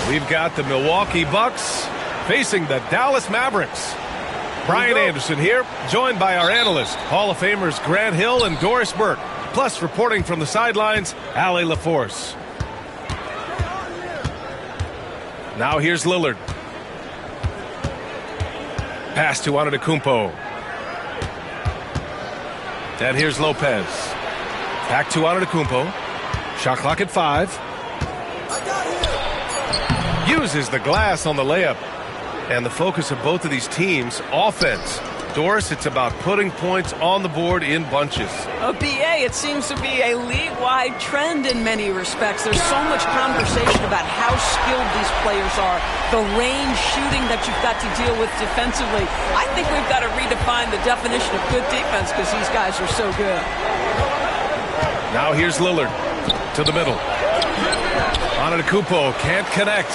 We've got the Milwaukee Bucks facing the Dallas Mavericks. Brian Anderson here, joined by our analysts, Hall of Famers Grant Hill and Doris Burke. Plus, reporting from the sidelines, Allie LaForce. Now here's Lillard. Pass to Antetokounmpo. And here's Lopez. Back to Antetokounmpo. Shot clock at 5. Uses the glass on the layup. And the focus of both of these teams, offense. Doris, it's about putting points on the board in bunches. BA, it seems to be a league-wide trend in many respects. There's so much conversation about how skilled these players are, the range shooting that you've got to deal with defensively. I think we've got to redefine the definition of good defense because these guys are so good. Now here's Lillard to the middle. Antetokounmpo can't connect.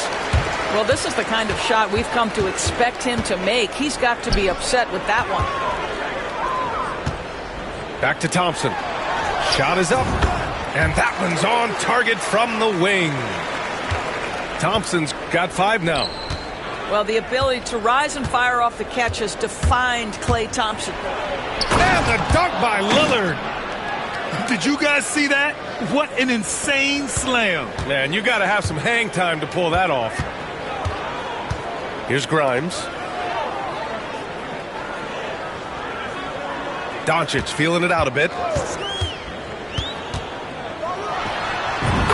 Well, this is the kind of shot we've come to expect him to make. He's got to be upset with that one. Back to Thompson. Shot is up. And that one's on target from the wing. Thompson's got 5 now. Well, the ability to rise and fire off the catch has defined Klay Thompson. And the dunk by Lillard. Did you guys see that? What an insane slam. Man, you got to have some hang time to pull that off. Here's Grimes. Doncic feeling it out a bit.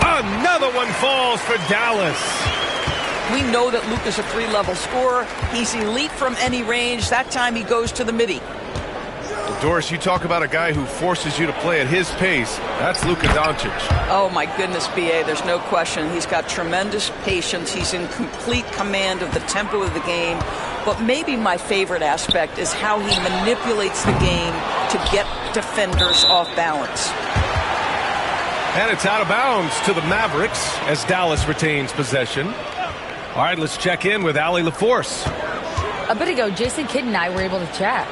Another one falls for Dallas. We know that Luke is a 3-level scorer. He's elite from any range. That time he goes to the midi. Doris, you talk about a guy who forces you to play at his pace. That's Luka Doncic. Oh, my goodness, B.A., there's no question. He's got tremendous patience. He's in complete command of the tempo of the game. But maybe my favorite aspect is how he manipulates the game to get defenders off balance. And it's out of bounds to the Mavericks as Dallas retains possession. All right, let's check in with Allie LaForce. A bit ago, Jason Kidd and I were able to chat.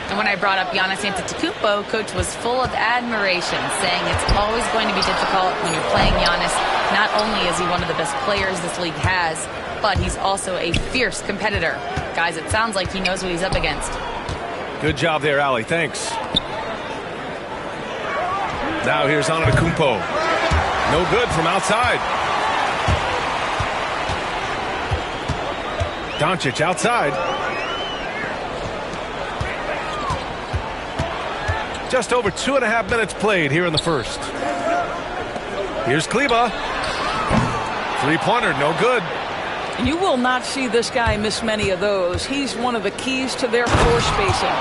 And when I brought up Giannis Antetokounmpo, Coach was full of admiration, saying it's always going to be difficult when you're playing Giannis. Not only is he one of the best players this league has, but he's also a fierce competitor. Guys, it sounds like he knows what he's up against. Good job there, Allie. Thanks. Now here's Antetokounmpo. No good from outside. Doncic outside. Just over 2.5 minutes played here in the first. Here's Kleba. 3-pointer, no good. You will not see this guy miss many of those. He's one of the keys to their floor spacing.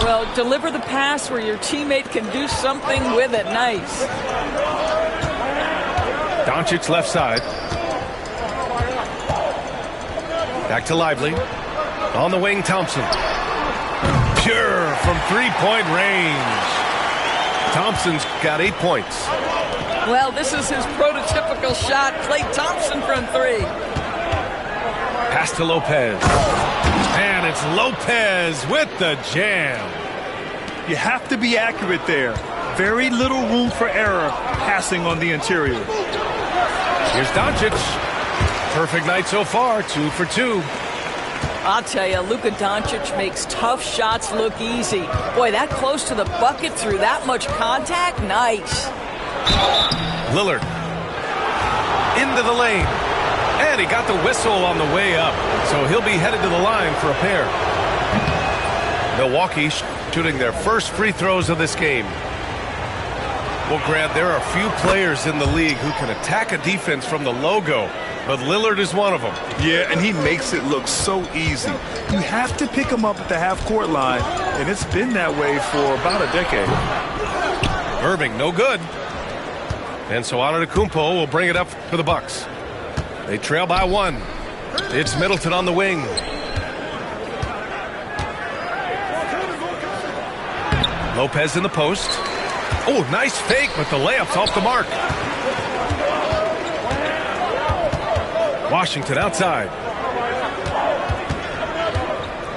Well, deliver the pass where your teammate can do something with it. Nice. Doncic left side. Back to Lively. On the wing, Thompson. Pure from 3-point range. Thompson's got 8 points. Well, this is his prototypical shot. Klay Thompson from 3. Pass to Lopez. And it's Lopez with the jam. You have to be accurate there. Very little room for error passing on the interior. Here's Doncic. Perfect night so far, 2 for 2. I'll tell you, Luka Doncic makes tough shots look easy. Boy, that close to the bucket through that much contact, nice. Lillard into the lane. And he got the whistle on the way up. So he'll be headed to the line for a pair. Milwaukee shooting their first free throws of this game. Well, Grant, there are a few players in the league who can attack a defense from the logo. But Lillard is one of them. Yeah, and he makes it look so easy. You have to pick him up at the half-court line, and it's been that way for about a decade. Irving, no good. And so Antetokounmpo will bring it up for the Bucks. They trail by 1. It's Middleton on the wing. Lopez in the post. Oh, nice fake, but the layup's off the mark. Washington outside.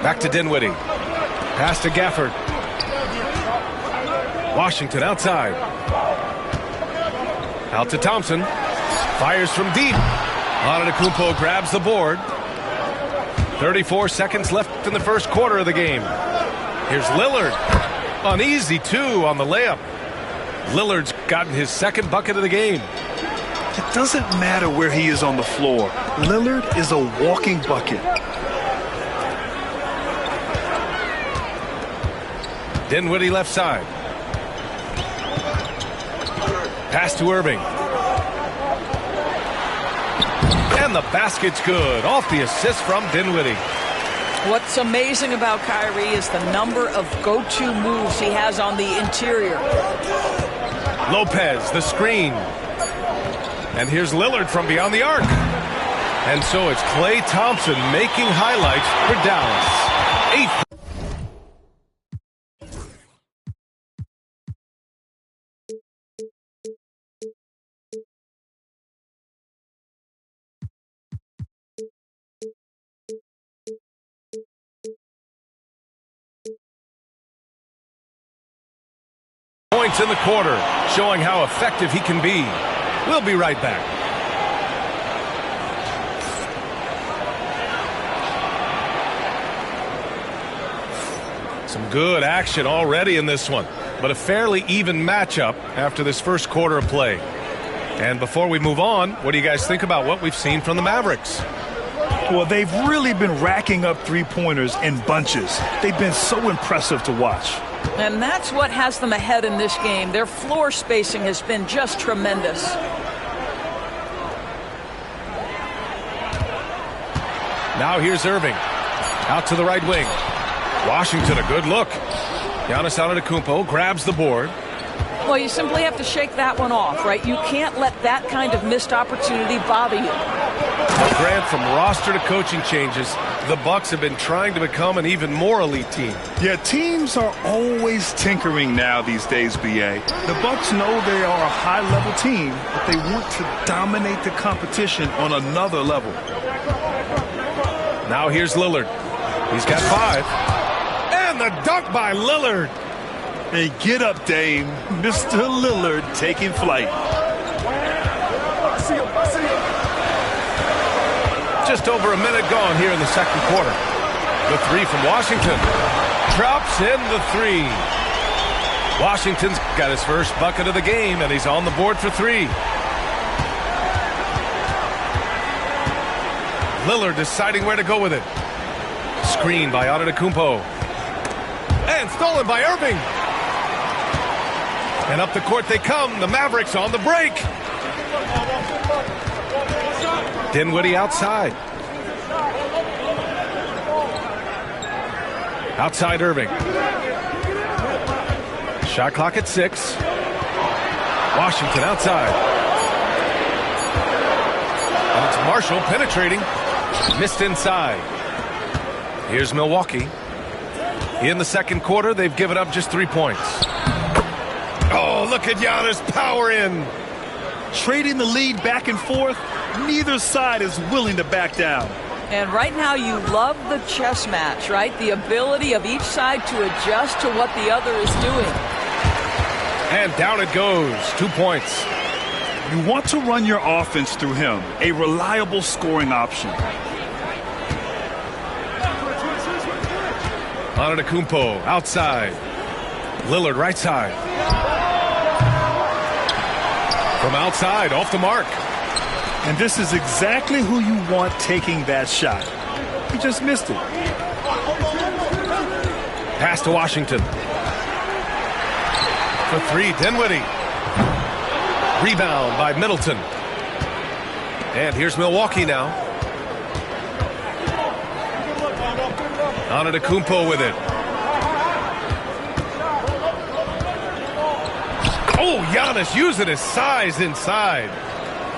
Back to Dinwiddie. Pass to Gafford. Washington outside. Out to Thompson. Fires from deep. Antetokounmpo grabs the board. 34 seconds left in the first quarter of the game. Here's Lillard. An easy two on the layup. Lillard's gotten his second bucket of the game. It doesn't matter where he is on the floor. Lillard is a walking bucket. Dinwiddie left side. Pass to Irving. And the basket's good. Off the assist from Dinwiddie. What's amazing about Kyrie is the number of go-to moves he has on the interior. Lopez, the screen. And here's Lillard from beyond the arc. And so it's Klay Thompson making highlights for Dallas. 8. Points in the quarter, showing how effective he can be. We'll be right back. Some good action already in this one, but a fairly even matchup after this first quarter of play. And before we move on, what do you guys think about what we've seen from the Mavericks? Well, they've really been racking up three-pointers in bunches. They've been so impressive to watch. And that's what has them ahead in this game. Their floor spacing has been just tremendous. Now here's Irving. Out to the right wing. Washington, a good look. Giannis Antetokounmpo grabs the board. Well, you simply have to shake that one off, right? You can't let that kind of missed opportunity bother you. Grant, from roster to coaching changes, the Bucks have been trying to become an even more elite team. Yeah, teams are always tinkering now these days, B.A. The Bucks know they are a high-level team, but they want to dominate the competition on another level. Now here's Lillard. He's got 5. And the dunk by Lillard. Hey, get up, Dame. Mr. Lillard taking flight. Just over a minute gone here in the second quarter. The three from Washington. Drops in the three. Washington's got his first bucket of the game, and he's on the board for 3. Lillard deciding where to go with it. Screen by Antetokounmpo. And stolen by Irving. And up the court they come. The Mavericks on the break. Dinwiddie outside. Outside Irving. Shot clock at 6. Washington outside. And it's Marshall penetrating. Missed inside. Here's Milwaukee. In the second quarter, they've given up just 3 points. Oh, look at Giannis power in. Trading the lead back and forth, neither side is willing to back down. And right now you love the chess match, right? The ability of each side to adjust to what the other is doing. And down it goes. 2 points. You want to run your offense through him, a reliable scoring option. Antetokounmpo outside. Lillard right side. From outside, off the mark. And this is exactly who you want taking that shot. He just missed it. Pass to Washington. For 3, Dinwiddie. Rebound by Middleton. And here's Milwaukee now. Antetokounmpo with it. Oh, Giannis using his size inside.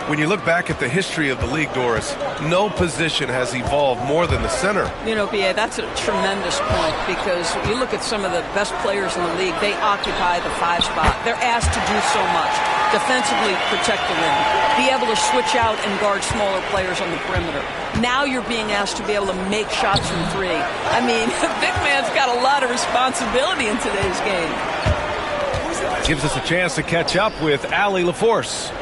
When you look back at the history of the league, Doris, no position has evolved more than the center. You know, B.A., that's a tremendous point because you look at some of the best players in the league, they occupy the 5 spot. They're asked to do so much. Defensively, protect the rim. Be able to switch out and guard smaller players on the perimeter. Now you're being asked to be able to make shots from 3. I mean, the big man's got a lot of responsibility in today's game. Gives us a chance to catch up with Allie LaForce.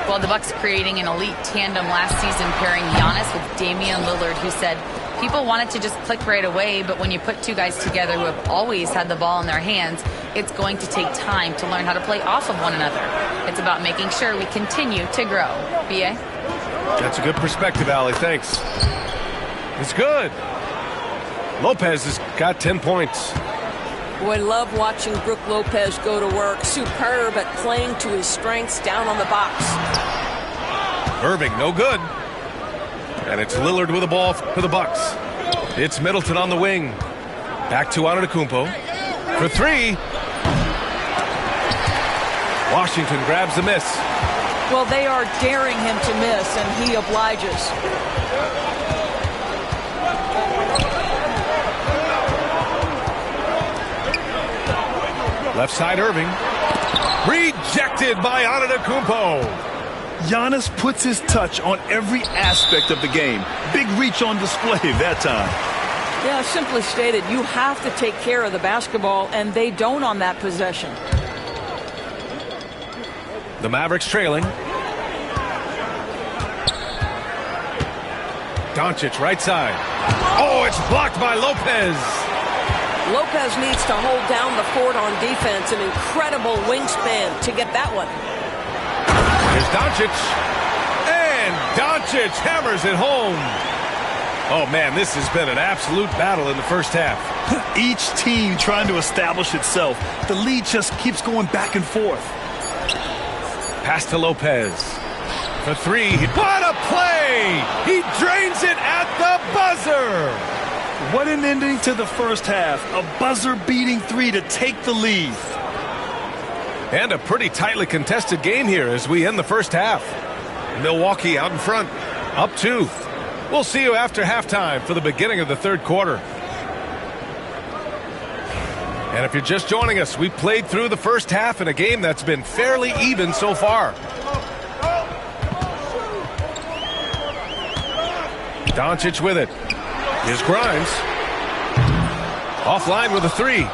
Well, the Bucks creating an elite tandem last season, pairing Giannis with Damian Lillard, who said people wanted to just click right away, but when you put two guys together who have always had the ball in their hands, it's going to take time to learn how to play off of one another. It's about making sure we continue to grow. B.A.? That's a good perspective, Allie. Thanks. It's good. Lopez has got 10 points. Boy, love watching Brook Lopez go to work. Superb at playing to his strengths down on the box. Irving, no good. And it's Lillard with the ball for the Bucks. It's Middleton on the wing. Back to Antetokounmpo. For three. Washington grabs the miss. Well, they are daring him to miss, and he obliges. Left side, Irving. Rejected by Antetokounmpo. Giannis puts his touch on every aspect of the game. Big reach on display that time. Yeah, simply stated, you have to take care of the basketball, and they don't on that possession. The Mavericks trailing. Doncic, right side. Oh, it's blocked by Lopez. Lopez needs to hold down the fort on defense. An incredible wingspan to get that one. Here's Doncic. And Doncic hammers it home. Oh, man, this has been an absolute battle in the first half. Each team trying to establish itself. The lead just keeps going back and forth. Pass to Lopez. For three. What a play! He drains it at the buzzer. What an ending to the first half. A buzzer-beating three to take the lead. And a pretty tightly contested game here as we end the first half. Milwaukee out in front, up 2. We'll see you after halftime for the beginning of the third quarter. And if you're just joining us, we played through the first half in a game that's been fairly even so far. Doncic with it. Here's Grimes. Offline with a three.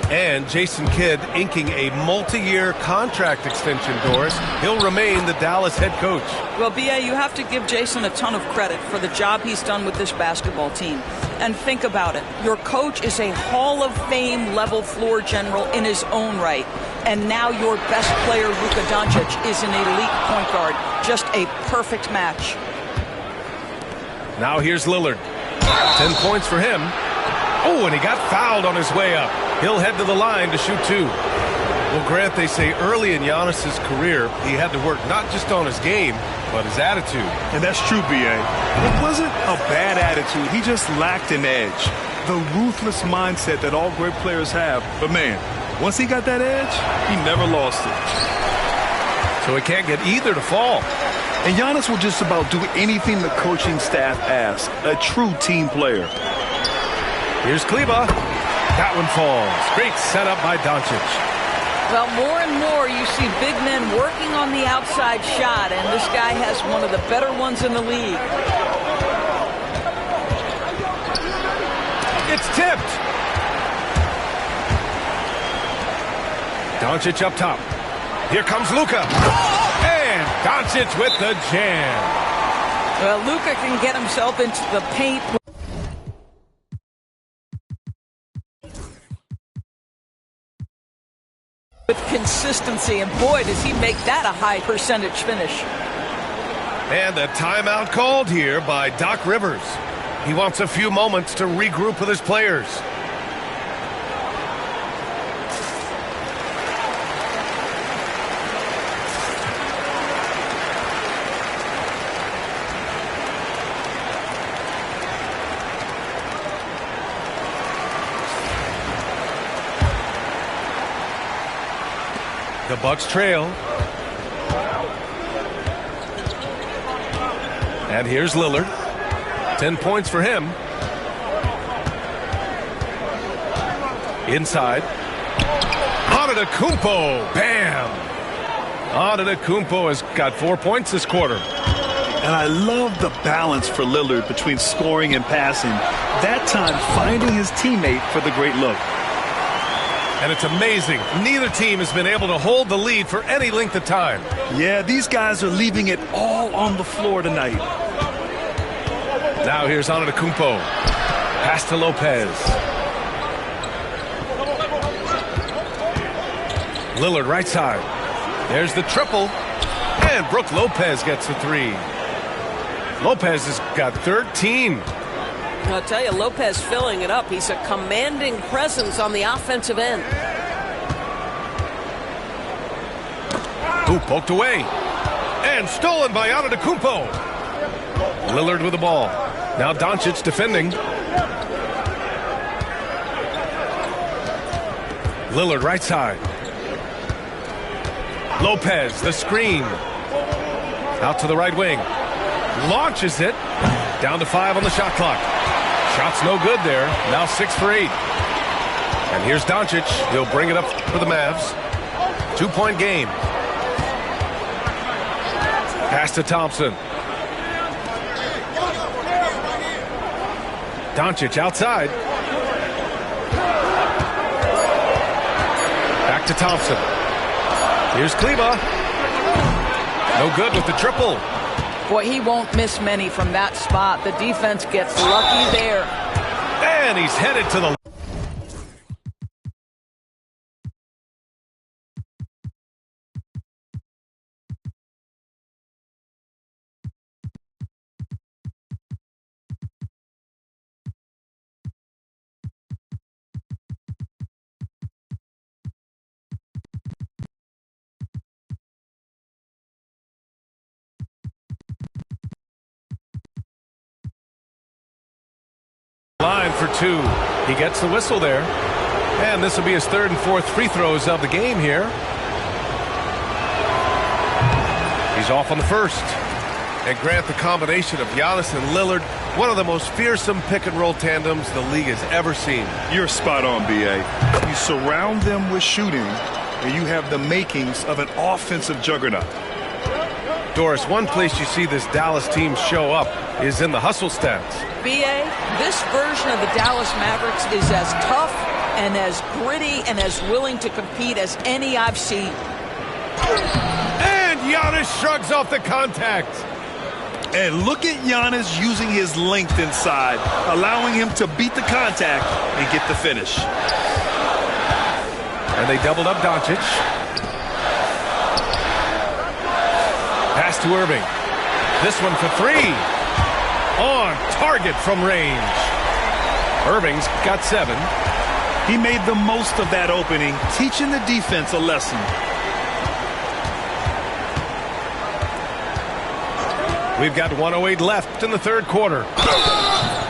And Jason Kidd inking a multi-year contract extension, Doris. He'll remain the Dallas head coach. Well, B.A., you have to give Jason a ton of credit for the job he's done with this basketball team. And think about it. Your coach is a Hall of Fame level floor general in his own right. And now your best player, Luka Doncic, is an elite point guard. Just a perfect match. Now here's Lillard. 10 points for him. Oh, and he got fouled on his way up. He'll head to the line to shoot 2. Well, Grant, they say early in Giannis's career, he had to work not just on his game, but his attitude. And that's true, B.A. It wasn't a bad attitude. He just lacked an edge. The ruthless mindset that all great players have. But, man, once he got that edge, he never lost it. So he can't get either to fall. And Giannis will just about do anything the coaching staff asks. A true team player. Here's Kleba. That one falls. Great setup by Doncic. Well, more and more you see big men working on the outside shot, and this guy has one of the better ones in the league. It's tipped. Doncic up top. Here comes Luka. And Doncic with the jam. Well, Luka can get himself into the paint with consistency, and boy, does he make that a high percentage finish. And a timeout called here by Doc Rivers. He wants a few moments to regroup with his players. The Bucks trail. And here's Lillard. 10 points for him. Inside. Antetokounmpo. Bam! Antetokounmpo has got 4 points this quarter. And I love the balance for Lillard between scoring and passing. That time finding his teammate for the great look. And it's amazing. Neither team has been able to hold the lead for any length of time. Yeah, these guys are leaving it all on the floor tonight. Now here's Antetokounmpo. Pass to Lopez. Lillard right side. There's the triple. And Brook Lopez gets the three. Lopez has got 13. I'll tell you, Lopez filling it up. He's a commanding presence on the offensive end. Ooh, poked away. And stolen by Antetokounmpo. Lillard with the ball. Now Doncic defending. Lillard right side. Lopez, the screen. Out to the right wing. Launches it. Down to 5 on the shot clock. Shot's no good there. Now 6 for 8. And here's Doncic. He'll bring it up for the Mavs. 2-point game. Pass to Thompson. Doncic outside. Back to Thompson. Here's Kleba. No good with the triple. Boy, he won't miss many from that spot. The defense gets lucky there. And he's headed to the line for 2. He gets the whistle there. And this will be his 3rd and 4th free throws of the game here. He's off on the first. And Grant, the combination of Giannis and Lillard, one of the most fearsome pick-and-roll tandems the league has ever seen. You're spot on, B.A. You surround them with shooting, and you have the makings of an offensive juggernaut. Doris, one place you see this Dallas team show up is in the hustle stats. B.A., this version of the Dallas Mavericks is as tough and as gritty and as willing to compete as any I've seen. And Giannis shrugs off the contact. And look at Giannis using his length inside, allowing him to beat the contact and get the finish. And they doubled up Doncic. Pass to Irving. This one for 3. On target from range. Irving's got 7. He made the most of that opening, teaching the defense a lesson. We've got 1:08 left in the 3rd quarter.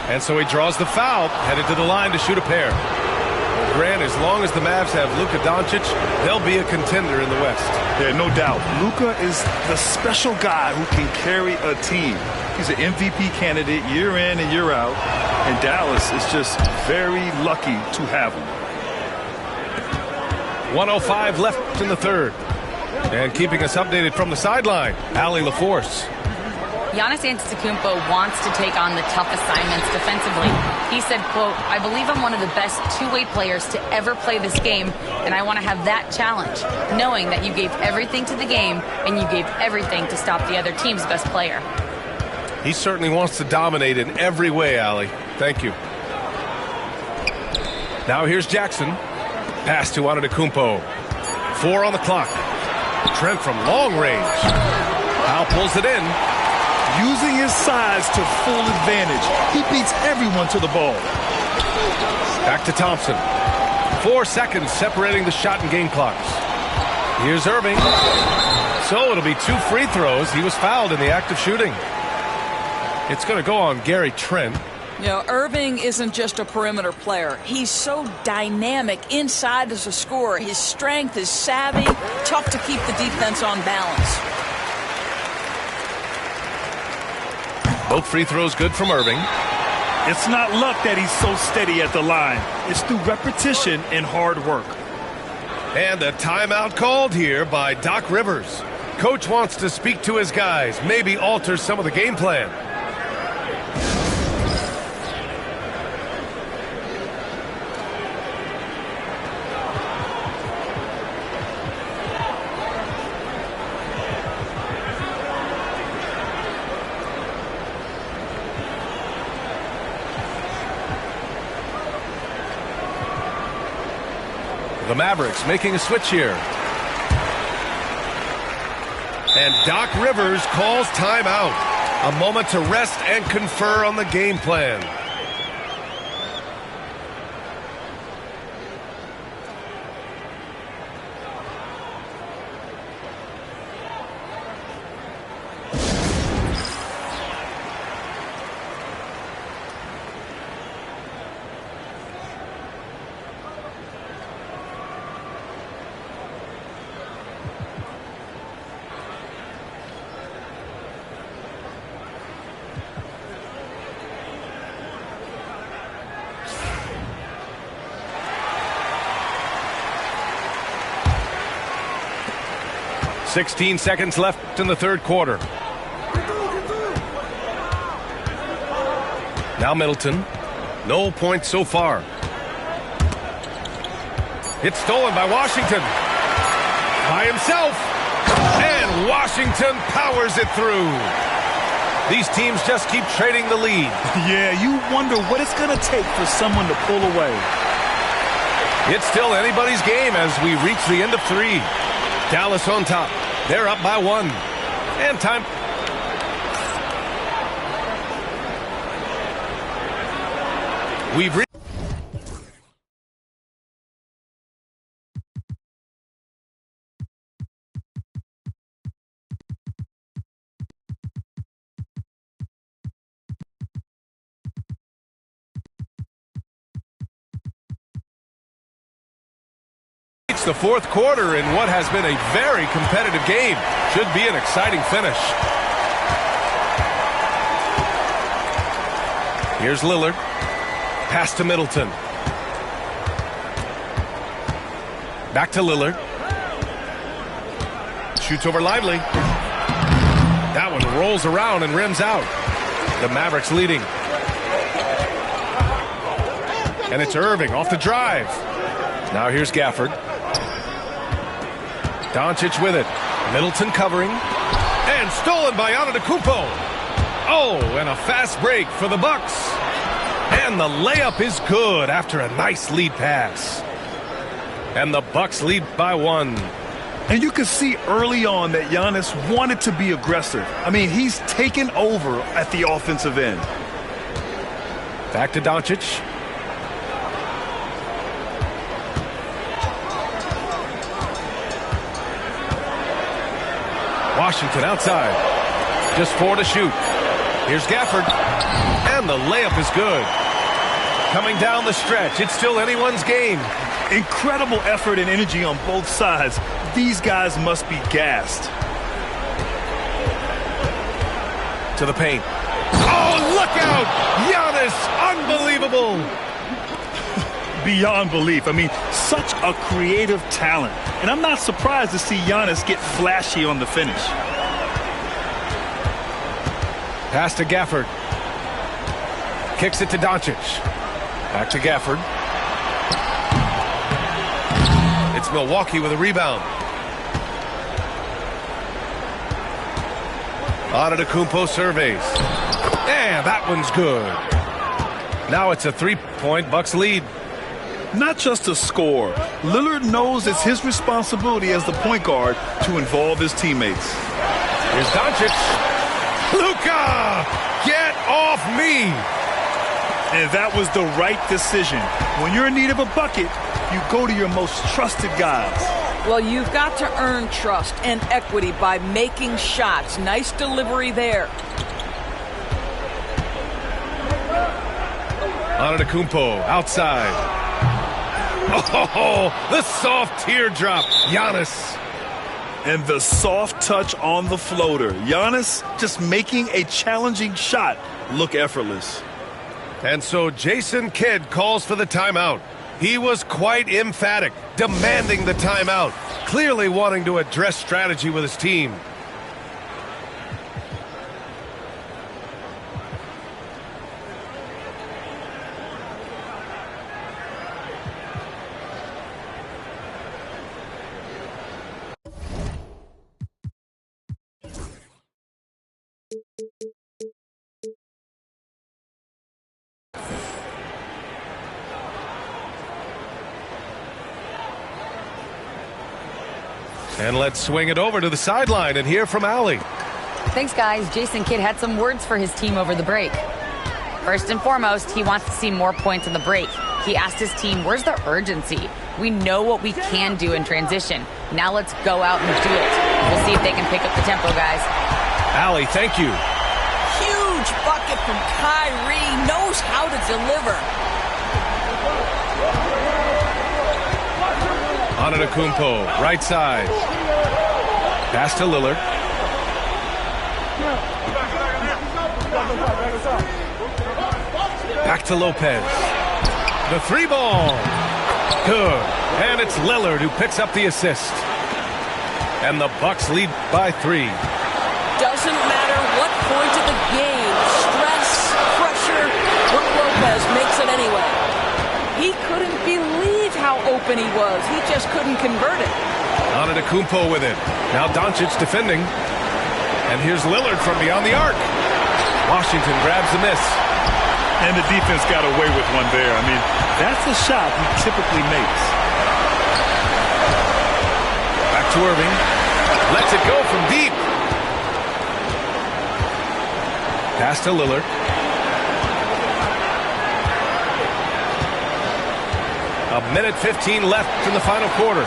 And so he draws the foul, headed to the line to shoot a pair. Grant, as long as the Mavs have Luka Doncic, they'll be a contender in the West. Yeah, no doubt. Luka is the special guy who can carry a team. He's an MVP candidate year in and year out, and Dallas is just very lucky to have him. 1:05 left in the 3rd. And keeping us updated from the sideline, Allie LaForce. Giannis Antetokounmpo wants to take on the tough assignments defensively. He said, quote, "I believe I'm one of the best two-way players to ever play this game, and I want to have that challenge, knowing that you gave everything to the game and you gave everything to stop the other team's best player." He certainly wants to dominate in every way, Allie. Thank you. Now here's Jackson. Pass to Antetokounmpo. 4 on the clock. Trent from long range. Powell pulls it in. Using his size to full advantage. He beats everyone to the ball. Back to Thompson. 4 seconds separating the shot and game clocks. Here's Irving. So it'll be 2 free throws. He was fouled in the act of shooting. It's going to go on Gary Trent. You know, Irving isn't just a perimeter player. He's so dynamic inside as a scorer. His strength is savvy, tough to keep the defense on balance. Both free throws good from Irving. It's not luck that he's so steady at the line. It's through repetition and hard work. And a timeout called here by Doc Rivers. Coach wants to speak to his guys, maybe alter some of the game plan. The Mavericks making a switch here. And Doc Rivers calls timeout. A moment to rest and confer on the game plan. "16 seconds left in the third quarter. Now Middleton. No points so far. It's stolen by Washington. By himself. And Washington powers it through. These teams just keep trading the lead. Yeah, you wonder what it's going to take for someone to pull away. It's still anybody's game as we reach the end of 3. Dallas on top. They're up by 1. And time. We've reached. The fourth quarter in what has been a very competitive game. Should be an exciting finish. Here's Lillard. Pass to Middleton. Back to Lillard. Shoots over Lively. That one rolls around and rims out. The Mavericks leading. And it's Irving off the drive. Now here's Gafford. Doncic with it. Middleton covering. And stolen by Antetokounmpo. Oh, and a fast break for the Bucks. And the layup is good after a nice lead pass. And the Bucks lead by 1. And you can see early on that Giannis wanted to be aggressive. I mean, he's taken over at the offensive end. Back to Doncic. Washington outside. Just 4 to shoot. Here's Gafford. And the layup is good. Coming down the stretch. It's still anyone's game. Incredible effort and energy on both sides. These guys must be gassed. To the paint. Oh, look out! Giannis, unbelievable! Beyond belief. I mean, such a creative talent. And I'm not surprised to see Giannis get flashy on the finish. Pass to Gafford. Kicks it to Doncic. Back to Gafford. It's Milwaukee with a rebound. Antetokounmpo surveys. And that one's good. Now it's a 3-point Bucks lead. Not just to score. Lillard knows it's his responsibility as the point guard to involve his teammates. Here's Doncic. Luka! Get off me! And that was the right decision. When you're in need of a bucket, you go to your most trusted guys. Well, you've got to earn trust and equity by making shots. Nice delivery there. Antetokounmpo outside. Oh, the soft teardrop. Giannis. And the soft touch on the floater. Giannis just making a challenging shot look effortless. And so Jason Kidd calls for the timeout. He was quite emphatic, demanding the timeout, clearly wanting to address strategy with his team. And let's swing it over to the sideline and hear from Allie. Thanks, guys. Jason Kidd had some words for his team over the break. First and foremost, he wants to see more points in the break. He asked his team, where's the urgency? We know what we can do in transition. Now let's go out and do it. We'll see if they can pick up the tempo, guys. Allie, thank you. Huge bucket from Kyrie. Knows how to deliver. Antetokounmpo, right side. Pass to Lillard. Back to Lopez. The three ball. Good. And it's Lillard who picks up the assist. And the Bucks lead by 3. Doesn't matter what point of the game. Stress, pressure, Brook Lopez makes it anyway. He couldn't believe how open he was. He just couldn't convert it. Antetokounmpo with it. Now Doncic defending. And here's Lillard from beyond the arc. Washington grabs the miss. And the defense got away with one there. I mean, that's a shot he typically makes. Back to Irving. Lets it go from deep. Pass to Lillard. A minute 15 left in the final quarter.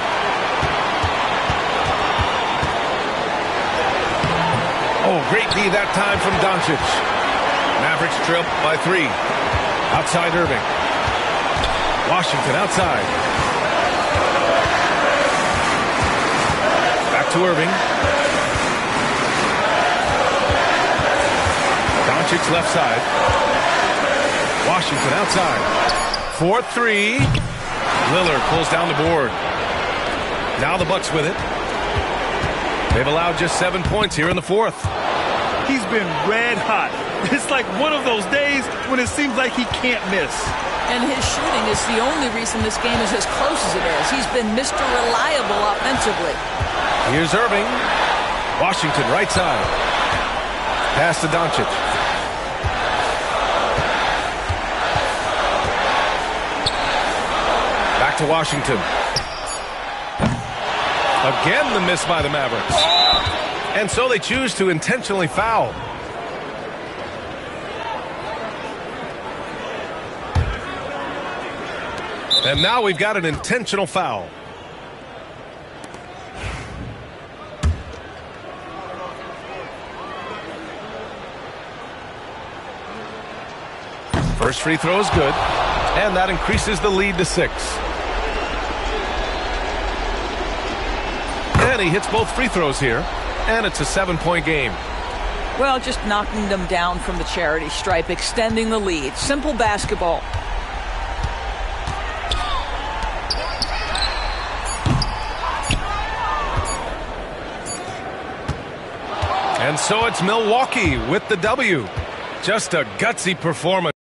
Oh, great D that time from Doncic. Mavericks trail by 3. Outside Irving. Washington outside. Back to Irving. Doncic left side. Washington outside. 4-3. Lillard pulls down the board. Now the Bucks with it. They've allowed just 7 points here in the fourth. He's been red hot. It's like one of those days when it seems like he can't miss. And his shooting is the only reason this game is as close as it is. He's been Mr. Reliable offensively. Here's Irving. Washington right side. Pass to Doncic. Back to Washington. Again the miss by the Mavericks. And so they choose to intentionally foul. And now we've got an intentional foul. First free throw is good, and that increases the lead to 6. And he hits both free throws here, and it's a 7-point game. Well, just knocking them down from the charity stripe, extending the lead. Simple basketball. And so it's Milwaukee with the W. Just a gutsy performance.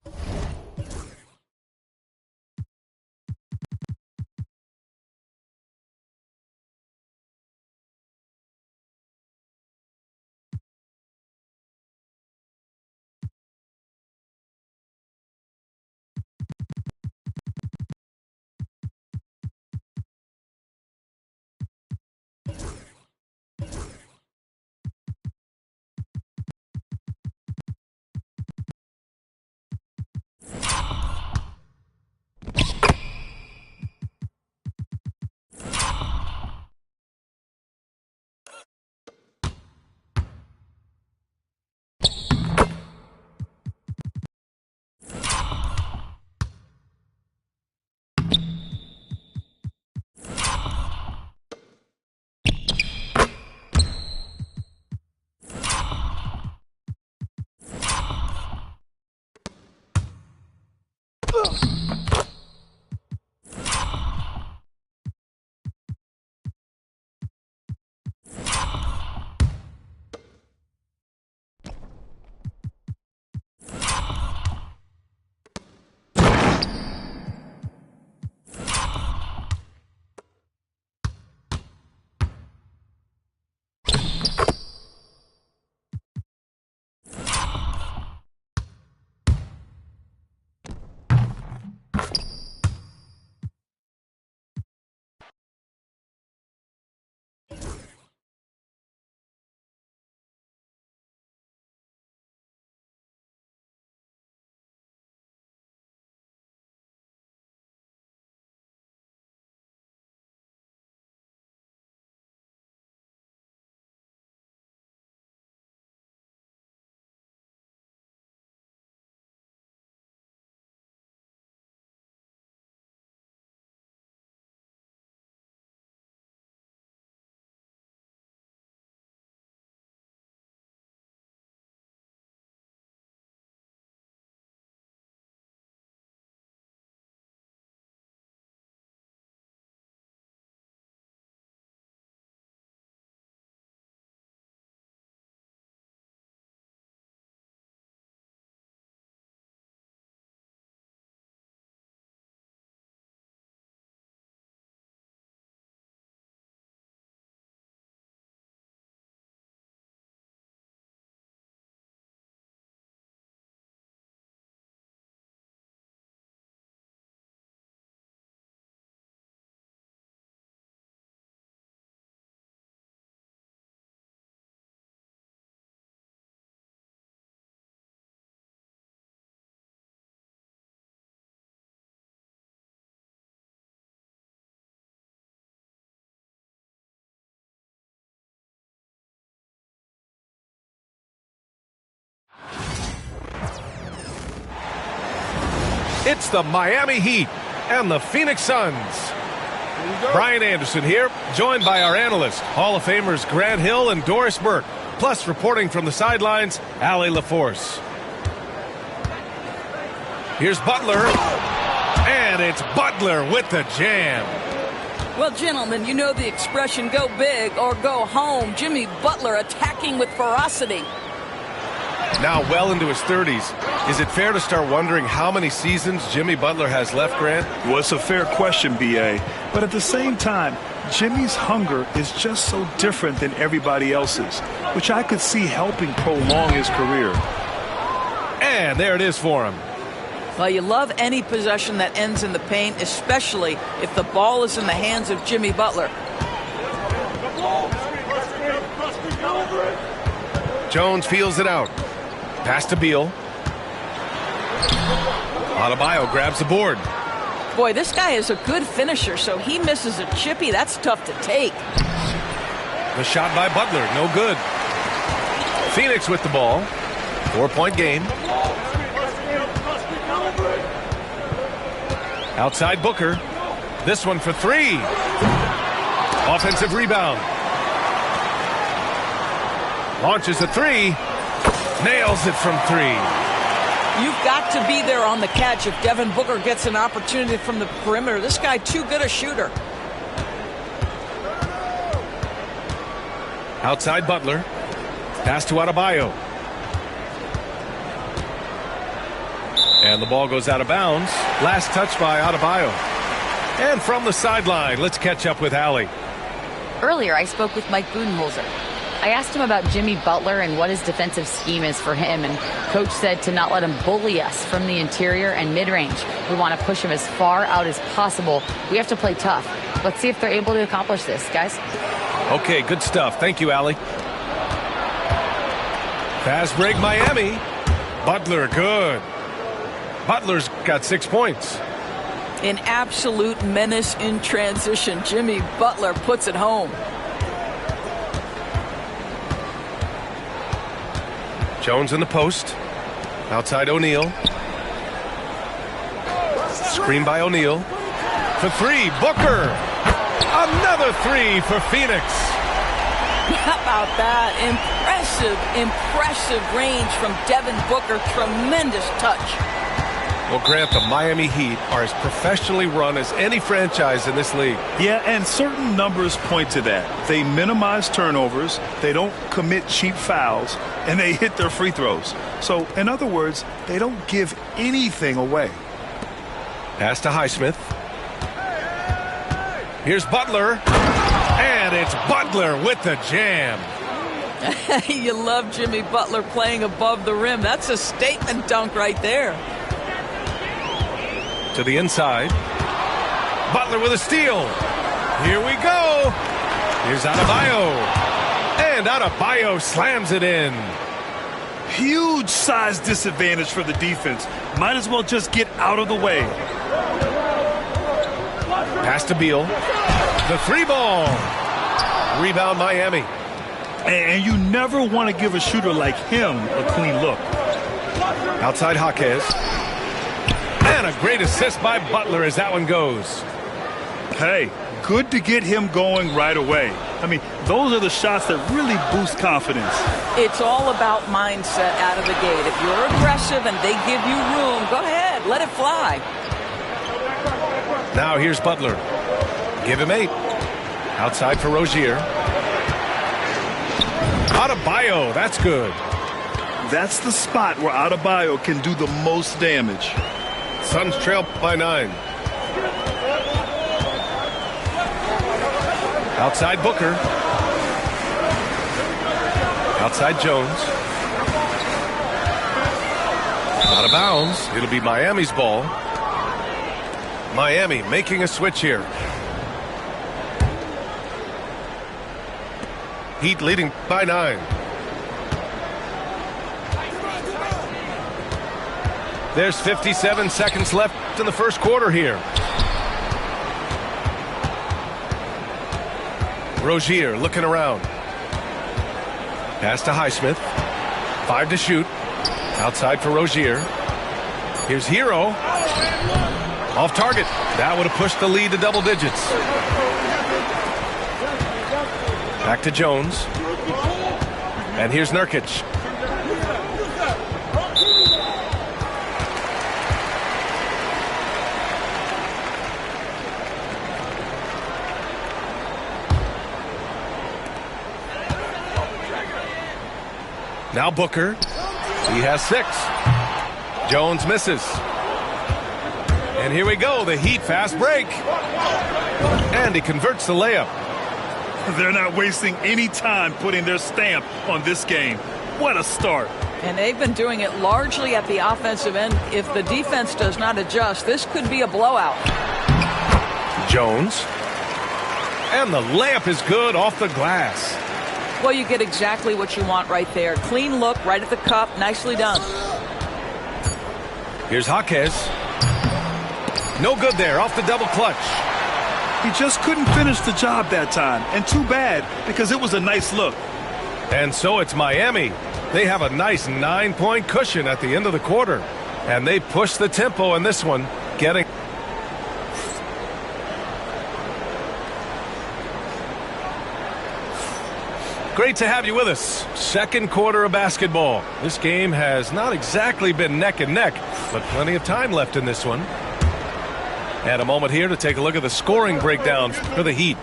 It's the Miami Heat and the Phoenix Suns. Brian Anderson here, joined by our analyst, Hall of Famers Grant Hill and Doris Burke. Plus, reporting from the sidelines, Allie LaForce. Here's Butler. And it's Butler with the jam. Well, gentlemen, you know the expression, go big or go home. Jimmy Butler attacking with ferocity. Now well into his 30s. Is it fair to start wondering how many seasons Jimmy Butler has left, Grant? Well, it's a fair question, B.A. But at the same time, Jimmy's hunger is just so different than everybody else's, which I could see helping prolong his career. And there it is for him. Well, you love any possession that ends in the paint, especially if the ball is in the hands of Jimmy Butler. Jones feels it out. Pass to Beal. Adebayo grabs the board. Boy, this guy is a good finisher, so he misses a chippy. That's tough to take. The shot by Butler, no good. Phoenix with the ball. 4-point game. Outside Booker. This one for three. Offensive rebound. Launches a three. Nails it from three. You've got to be there on the catch if Devin Booker gets an opportunity from the perimeter. This guy too good a shooter. Outside Butler. Pass to Adebayo. And the ball goes out of bounds. Last touch by Adebayo. And from the sideline, let's catch up with Allie. Earlier, I spoke with Mike Budenholzer. I asked him about Jimmy Butler and what his defensive scheme is for him, and Coach said to not let him bully us from the interior and mid-range. We want to push him as far out as possible. We have to play tough. Let's see if they're able to accomplish this, guys. Okay, good stuff. Thank you, Allie. Fast break, Miami. Butler, good. Butler's got 6 points. An absolute menace in transition. Jimmy Butler puts it home. Jones in the post. Outside O'Neal. Screen by O'Neal. For three, Booker. Another three for Phoenix. How about that? Impressive range from Devin Booker. Tremendous touch. Well, Grant, the Miami Heat are as professionally run as any franchise in this league. Yeah, and certain numbers point to that. They minimize turnovers, they don't commit cheap fouls, and they hit their free throws. So, in other words, they don't give anything away. Pass to Highsmith. Here's Butler. And it's Butler with the jam. You love Jimmy Butler playing above the rim. That's a statement dunk right there. To the inside. Butler with a steal. Here we go. Here's Adebayo. And Adebayo slams it in. Huge size disadvantage for the defense. Might as well just get out of the way. Pass to Beal. The three ball. Rebound Miami. And you never want to give a shooter like him a clean look. Outside Jaquez. And a great assist by Butler as that one goes. Hey, good to get him going right away. I mean, those are the shots that really boost confidence. It's all about mindset out of the gate. If you're aggressive and they give you room, go ahead, let it fly. Now here's Butler. Give him 8. Outside for Rozier. Adebayo, that's good. That's the spot where Adebayo can do the most damage. Suns trail by 9. Outside Booker. Outside Jones. Out of bounds. It'll be Miami's ball. Miami making a switch here. Heat leading by 9. There's 57 seconds left in the first quarter here. Rozier looking around. Pass to Highsmith. 5 to shoot. Outside for Rozier. Here's Hero. Off target. That would have pushed the lead to double digits. Back to Jones. And here's Nurkic. Now Booker. He has 6. Jones misses. And here we go, the Heat fast break. And he converts the layup. They're not wasting any time putting their stamp on this game. What a start. And they've been doing it largely at the offensive end. If the defense does not adjust, this could be a blowout. Jones. And the layup is good off the glass. Well, you get exactly what you want right there. Clean look, right at the cup. Nicely done. Here's Jaquez. No good there, off the double clutch. He just couldn't finish the job that time. And too bad, because it was a nice look. And so it's Miami. They have a nice 9-point cushion at the end of the quarter. And they push the tempo in this one, getting... Great to have you with us. Second quarter of basketball. This game has not exactly been neck and neck, but plenty of time left in this one. And a moment here to take a look at the scoring breakdown for the Heat.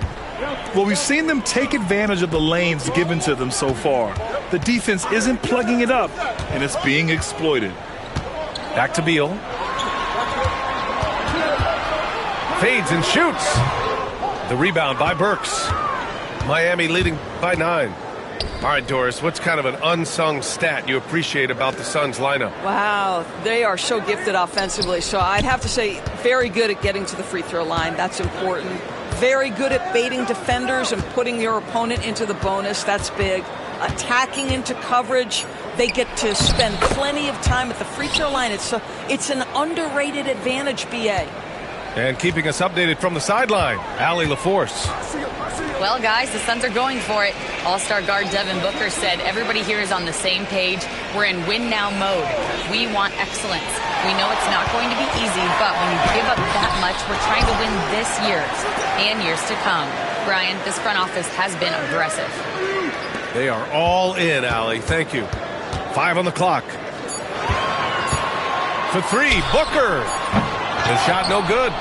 Well, we've seen them take advantage of the lanes given to them so far. The defense isn't plugging it up, and it's being exploited. Back to Beal. Fades and shoots. The rebound by Burks. Miami leading by 9. All right, Doris, what's kind of an unsung stat you appreciate about the Suns lineup? Wow, they are so gifted offensively. So I'd have to say very good at getting to the free throw line. That's important. Very good at baiting defenders and putting your opponent into the bonus. That's big. Attacking into coverage. They get to spend plenty of time at the free throw line. It's an underrated advantage, BA. And keeping us updated from the sideline, Allie LaForce. Well, guys, the Suns are going for it. All-star guard Devin Booker said everybody here is on the same page. We're in win-now mode. We want excellence. We know it's not going to be easy, but when you give up that much, we're trying to win this year and years to come. Brian, this front office has been aggressive. They are all in, Allie. Thank you. 5 on the clock. For 3, Booker. The shot no good.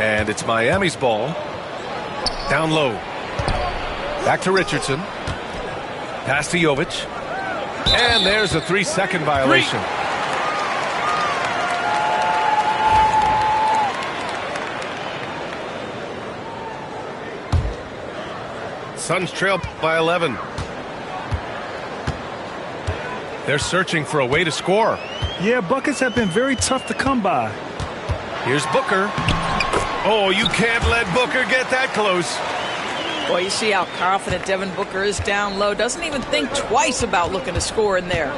And it's Miami's ball. Down low. Back to Richardson. Pass to Jovic. And there's a 3-second violation. Suns trail by 11. They're searching for a way to score. Yeah, buckets have been very tough to come by. Here's Booker. Oh, you can't let Booker get that close. Boy, you see how confident Devin Booker is down low. Doesn't even think twice about looking to score in there.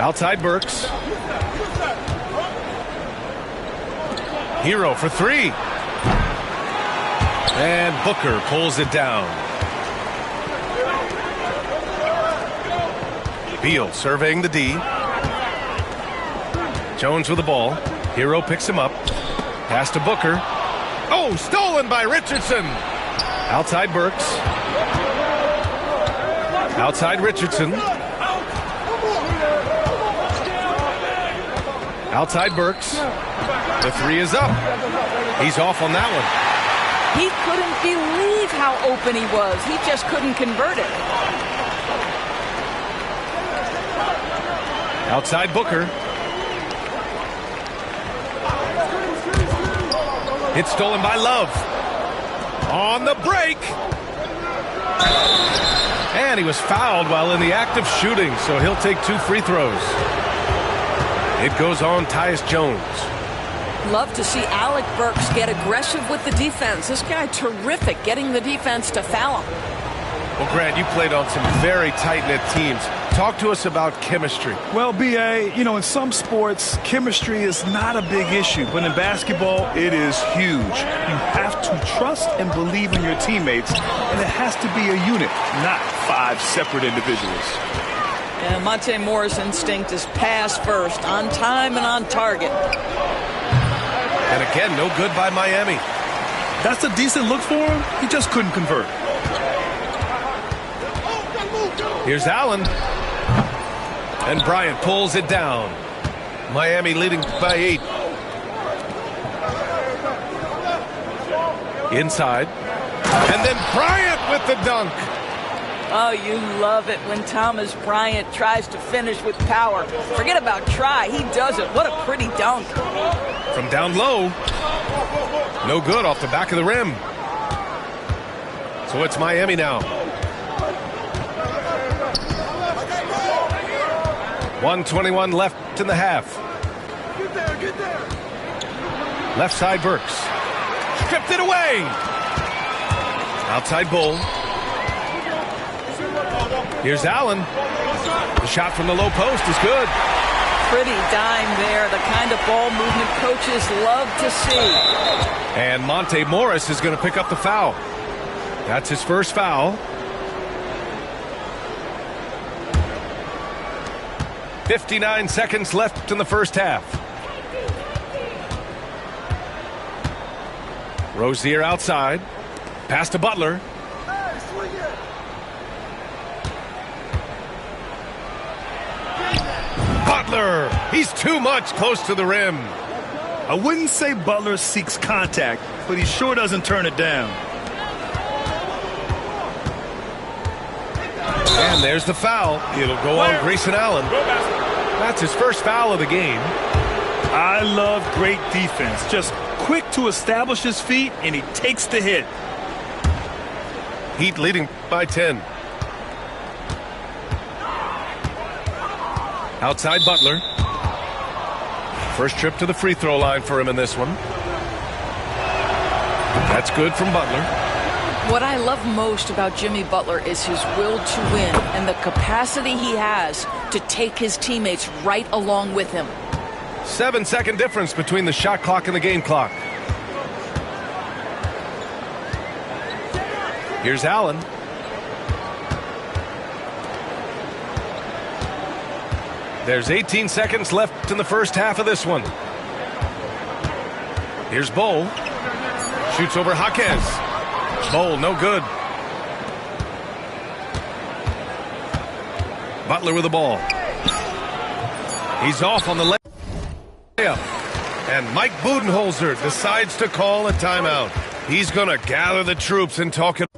Outside Burks. Hero for 3. And Booker pulls it down. Beal surveying the D. Jones with the ball. Hero picks him up. Pass to Booker. Oh, stolen by Richardson. Outside Burks. Outside Richardson. Outside Burks. The 3 is up. He's off on that one. He couldn't believe how open he was. He just couldn't convert it. Outside Booker. It's stolen by Love. On the break. And he was fouled while in the act of shooting, so he'll take 2 free throws. It goes on Tyus Jones. Love to see Alec Burks get aggressive with the defense. This guy terrific getting the defense to foul him. Well, Grant, you played on some very tight-knit teams. Talk to us about chemistry. Well, BA, you know, in some sports, chemistry is not a big issue, but in basketball, it is huge. You have to trust and believe in your teammates, and it has to be a unit, not 5 separate individuals. And Monte Morris' instinct is pass first, on time and on target. And again, no good by Miami. That's a decent look for him. He just couldn't convert. Here's Allen. And Bryant pulls it down. Miami leading by 8. Inside. And then Bryant with the dunk. Oh, you love it when Thomas Bryant tries to finish with power. Forget about try. He does it. What a pretty dunk. From down low. No good off the back of the rim. So it's Miami now. 1:21 left in the half. Get there. Left side Burks. Stripped it away. Outside Bull. Here's Allen. The shot from the low post is good. Pretty dime there. The kind of ball movement coaches love to see. And Monte Morris is going to pick up the foul. That's his first foul. 59 seconds left in the first half. Rozier outside. Pass to Butler. Butler! He's too much close to the rim. I wouldn't say Butler seeks contact, but he sure doesn't turn it down. And there's the foul. It'll go on Grayson Allen. That's his first foul of the game. I love great defense. Just quick to establish his feet, and he takes the hit. Heat leading by 10. Outside Butler. First trip to the free throw line for him in this one. That's good from Butler. What I love most about Jimmy Butler is his will to win and the capacity he has to take his teammates right along with him. 7-second difference between the shot clock and the game clock. Here's Allen. There's 18 seconds left in the first half of this one. Here's Bull. Shoots over Jaquez. Bull, no good. Butler with the ball. He's off on the layup. And Mike Budenholzer decides to call a timeout. He's going to gather the troops and talk it.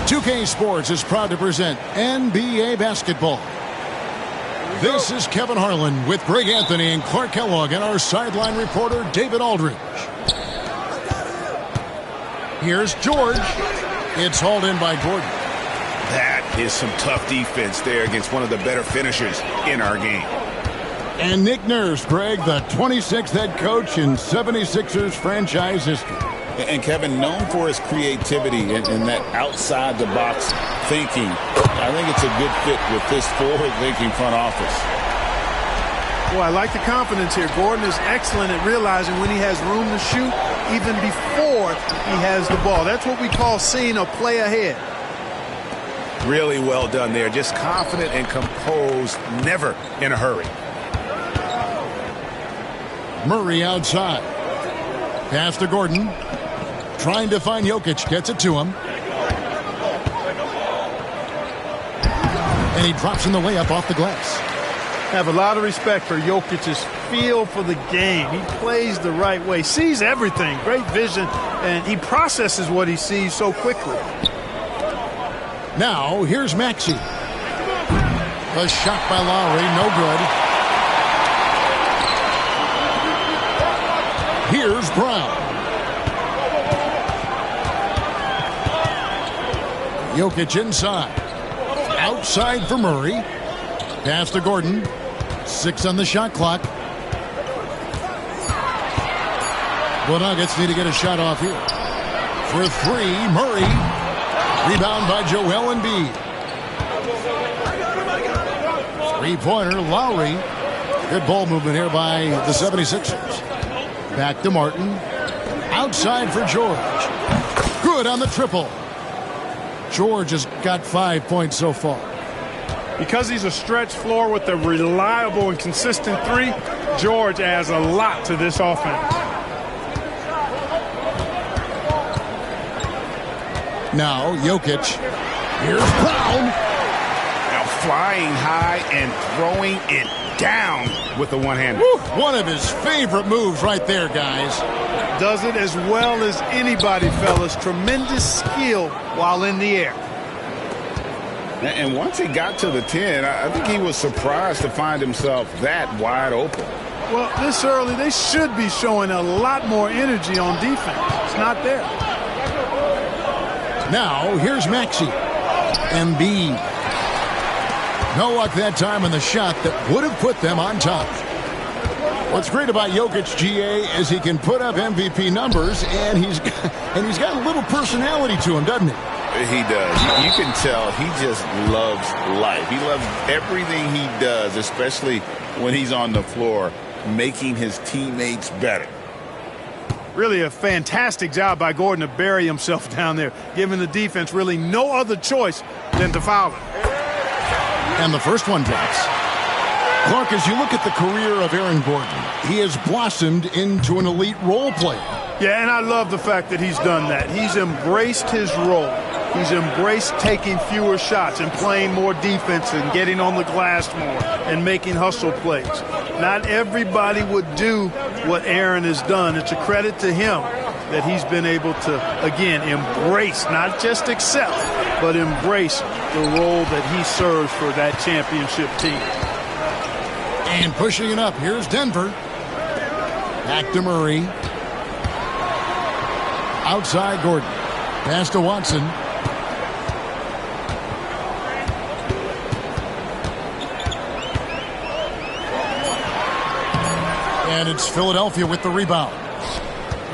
2K Sports is proud to present NBA basketball. This is Kevin Harlan with Greg Anthony and Clark Kellogg and our sideline reporter David Aldridge. Here's George. It's hauled in by Gordon. That is some tough defense there against one of the better finishers in our game. And Nick Nurse, Greg, the 26th head coach in 76ers franchise history. And Kevin, known for his creativity and that outside-the-box thinking, I think it's a good fit with this forward-thinking front office. Well, I like the confidence here. Gordon is excellent at realizing when he has room to shoot, even before he has the ball. That's what we call seeing a play ahead. Really well done there. Just confident and composed, never in a hurry. Murray outside. Pass to Gordon. Trying to find Jokic. Gets it to him. And he drops in the layup off the glass. Have a lot of respect for Jokic's feel for the game. He plays the right way. Sees everything. Great vision. And he processes what he sees so quickly. Now, here's Maxey. A shot by Lowry. No good. Here's Brown. Jokic inside. Outside for Murray. Pass to Gordon. 6 on the shot clock. The Nuggets need to get a shot off here. For 3, Murray. Rebound by Joel Embiid. 3-pointer, Lowry. Good ball movement here by the 76ers. Back to Martin. Outside for George. Good on the triple. George has got 5 points so far. Because he's a stretch floor with a reliable and consistent 3, George adds a lot to this offense. Now, Jokic. Here's Brown. Now flying high and throwing it down with the one-hander. One of his favorite moves right there, guys. Does it as well as anybody, fellas. Tremendous skill while in the air. And once he got to the 10, I think he was surprised to find himself that wide open. Well, this early, they should be showing a lot more energy on defense. It's not there. Now, here's Maxey. Embiid. No luck that time in the shot that would have put them on top. What's great about Jokic, GA, is he can put up MVP numbers, and he's got a little personality to him, doesn't he? He does. You can tell he just loves life. He loves everything he does, especially when he's on the floor, making his teammates better. Really a fantastic job by Gordon to bury himself down there, giving the defense really no other choice than to foul him. And the first one drops. Clark, as you look at the career of Aaron Gordon, he has blossomed into an elite role player. Yeah, and I love the fact that he's done that. He's embraced his role. He's embraced taking fewer shots and playing more defense and getting on the glass more and making hustle plays. Not everybody would do what Aaron has done. It's a credit to him that he's been able to, again, embrace, not just excel, but embrace the role that he serves for that championship team. And pushing it up, here's Denver. Back to Murray. Outside Gordon. Pass to Watson. And it's Philadelphia with the rebound.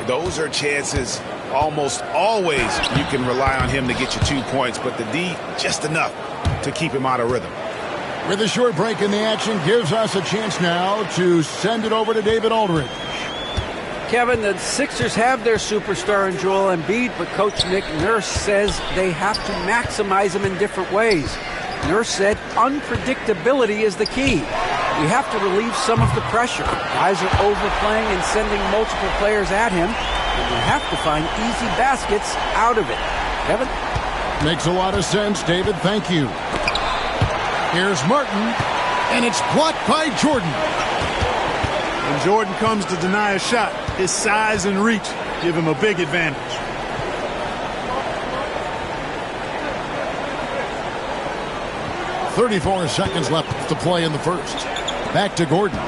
Those are chances almost always you can rely on him to get you 2 points, but the D, just enough to keep him out of rhythm. With a short break in the action, gives us a chance now to send it over to David Aldridge. Kevin, the Sixers have their superstar in Joel Embiid, but Coach Nick Nurse says they have to maximize him in different ways. Nurse said unpredictability is the key. We have to relieve some of the pressure. Guys are overplaying and sending multiple players at him, and we have to find easy baskets out of it. Kevin? Makes a lot of sense, David. Thank you. Here's Martin, and it's blocked by Jordan. When Jordan comes to deny a shot, his size and reach give him a big advantage. 34 seconds left to play in the first. Back to Gordon.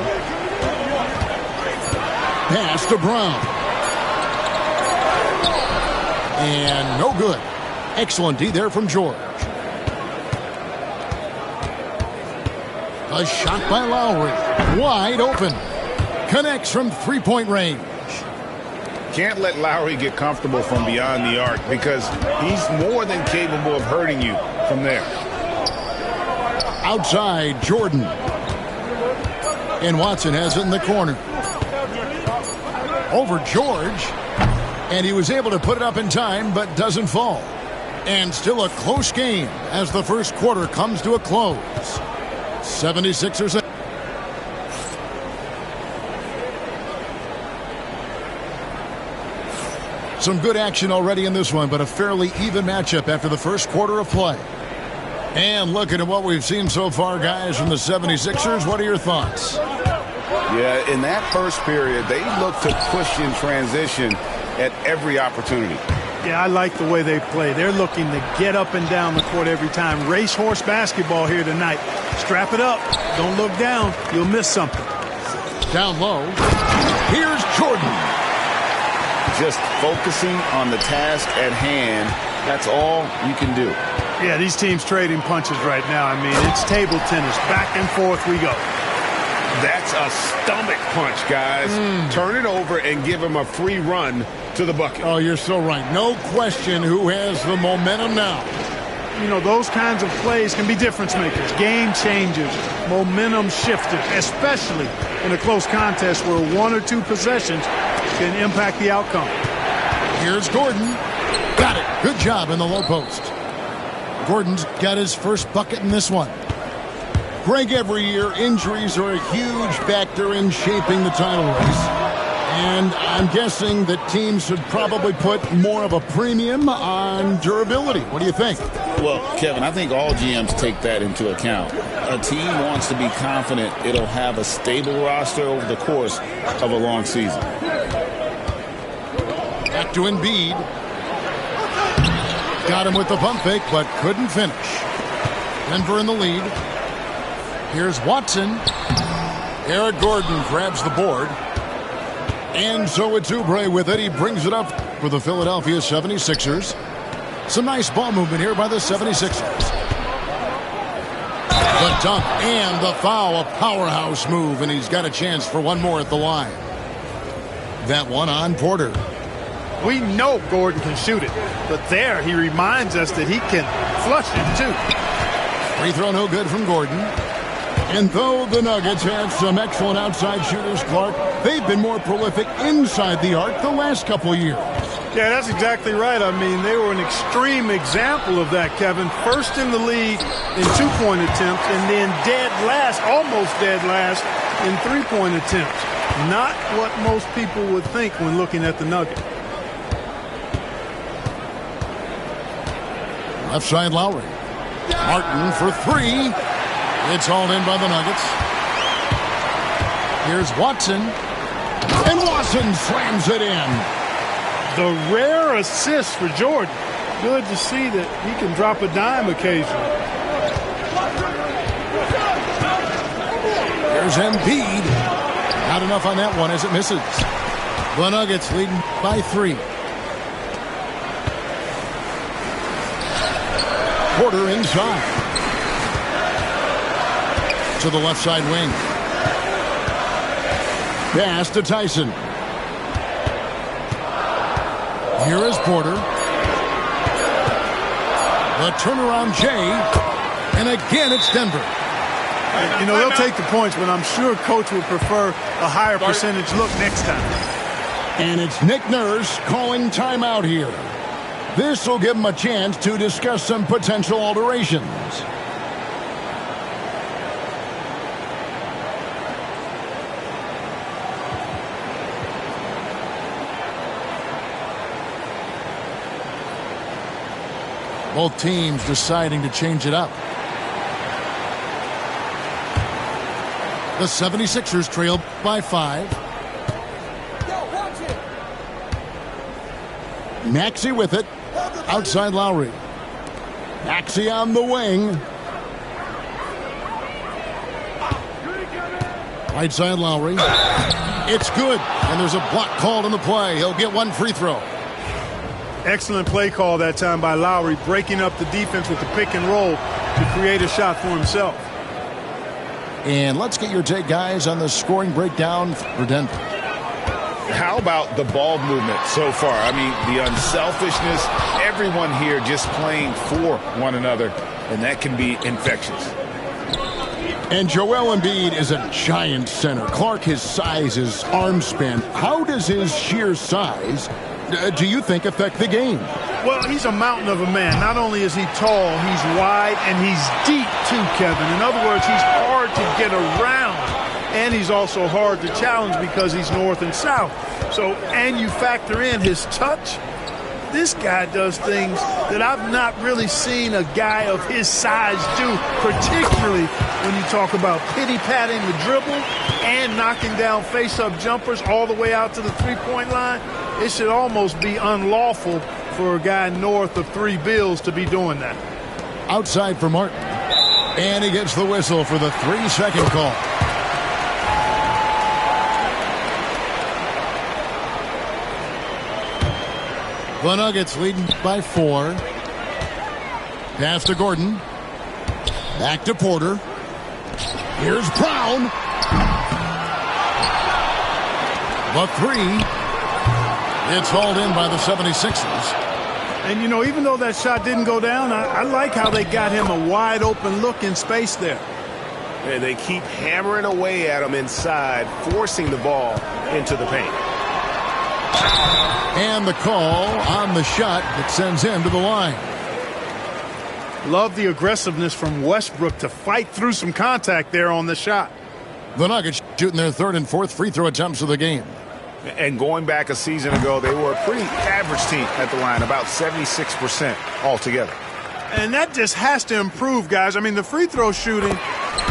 Pass to Brown. And no good. Excellent D there from George. A shot by Lowry. Wide open. Connects from three-point range. Can't let Lowry get comfortable from beyond the arc because he's more than capable of hurting you from there. Outside, Jordan. And Watson has it in the corner. Over George. And he was able to put it up in time, but doesn't fall. And still a close game as the first quarter comes to a close. 76ers. Some good action already in this one, but a fairly even matchup after the first quarter of play. And looking at what we've seen so far, guys, from the 76ers, what are your thoughts? Yeah, in that first period, they looked to push in transition at every opportunity. Yeah, I like the way they play. They're looking to get up and down the court every time. Racehorse basketball here tonight. Strap it up. Don't look down. You'll miss something. Down low. Here's Jordan. Just focusing on the task at hand. That's all you can do. Yeah, these teams trading punches right now. I mean, it's table tennis. Back and forth we go. That's a stomach punch, guys. Turn it over and give him a free run to the bucket. Oh, you're so right. No question who has the momentum now. You know, those kinds of plays can be difference makers, game changers, momentum shifters, especially in a close contest where one or two possessions can impact the outcome. Here's Gordon. Got it. Good job in the low post. Gordon's got his first bucket in this one. Greg, every year, injuries are a huge factor in shaping the title race. And I'm guessing that teams should probably put more of a premium on durability. What do you think? Well, Kevin, I think all GMs take that into account. A team wants to be confident it'll have a stable roster over the course of a long season. Back to Embiid. Got him with the pump fake, but couldn't finish. Denver in the lead. Here's Watson. Eric Gordon grabs the board. And so it's Oubre with it. He brings it up for the Philadelphia 76ers. Some nice ball movement here by the 76ers. The dunk and the foul, a powerhouse move, and he's got a chance for one more at the line. That one on Porter. We know Gordon can shoot it, but there he reminds us that he can flush it too. Free throw no good from Gordon. And though the Nuggets have some excellent outside shooters, Clark, they've been more prolific inside the arc the last couple of years. Yeah, that's exactly right. I mean, they were an extreme example of that, Kevin. First in the league in two-point attempts, and then dead last, almost dead last, in three-point attempts. Not what most people would think when looking at the Nuggets. Left side Lowry. Martin for three. It's hauled in by the Nuggets. Here's Watson. And Watson slams it in. The rare assist for Jordan. Good to see that he can drop a dime occasionally. There's Embiid. Not enough on that one as it misses. The Nuggets leading by 3. Porter inside. To the left side wing. Pass to Tyson. Here is Porter. The turnaround Jay. And again it's Denver. You know, they'll take the points, but I'm sure Coach would prefer a higher percentage look next time. And it's Nick Nurse calling timeout here. This will give him a chance to discuss some potential alterations. Both teams deciding to change it up. The 76ers trail by 5. Maxey with it. Outside Lowry. Maxey on the wing. Right side, Lowry. It's good, and there's a block called on the play. He'll get one free throw. Excellent play call that time by Lowry, breaking up the defense with the pick and roll to create a shot for himself. And let's get your take, guys, on the scoring breakdown for Denver. How about the ball movement so far? I mean, the unselfishness, everyone here just playing for one another, and that can be infectious. And Joel Embiid is a giant center. Clark, his size, his arm span. How does his sheer size, do you think, affect the game? Well, he's a mountain of a man. Not only is he tall, he's wide, and he's deep too, Kevin. In other words, he's hard to get around, and he's also hard to challenge because he's north and south. So, and you factor in his touch, this guy does things that I've not really seen a guy of his size do, particularly when you talk about pity-patting the dribble and knocking down face-up jumpers all the way out to the three-point line. It should almost be unlawful for a guy north of 3 bills to be doing that. Outside for Martin. And he gets the whistle for the 3-second call. The Nuggets leading by 4. Pass to Gordon. Back to Porter. Here's Brown. The 3. It's hauled in by the 76ers. And, you know, even though that shot didn't go down, I like how they got him a wide-open look in space there. And they keep hammering away at him inside, forcing the ball into the paint. And the call on the shot that sends him to the line. Love the aggressiveness from Westbrook to fight through some contact there on the shot. The Nuggets shooting their 3rd and 4th free throw attempts of the game. And going back a season ago, they were a pretty average team at the line, about 76% altogether. And that just has to improve, guys. I mean, the free throw shooting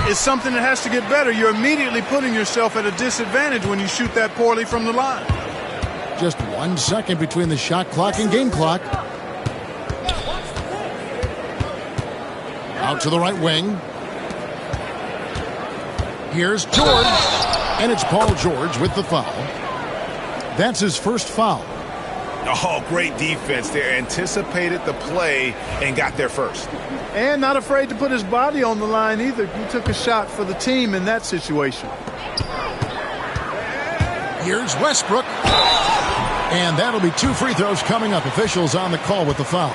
is something that has to get better. You're immediately putting yourself at a disadvantage when you shoot that poorly from the line. Just 1 second between the shot clock and game clock. Out to the right wing. Here's George. And it's Paul George with the foul. That's his first foul. Oh, great defense there. Anticipated the play and got there first. And not afraid to put his body on the line either. He took a shot for the team in that situation. Here's Westbrook. And that'll be 2 free throws coming up. Officials on the call with the foul.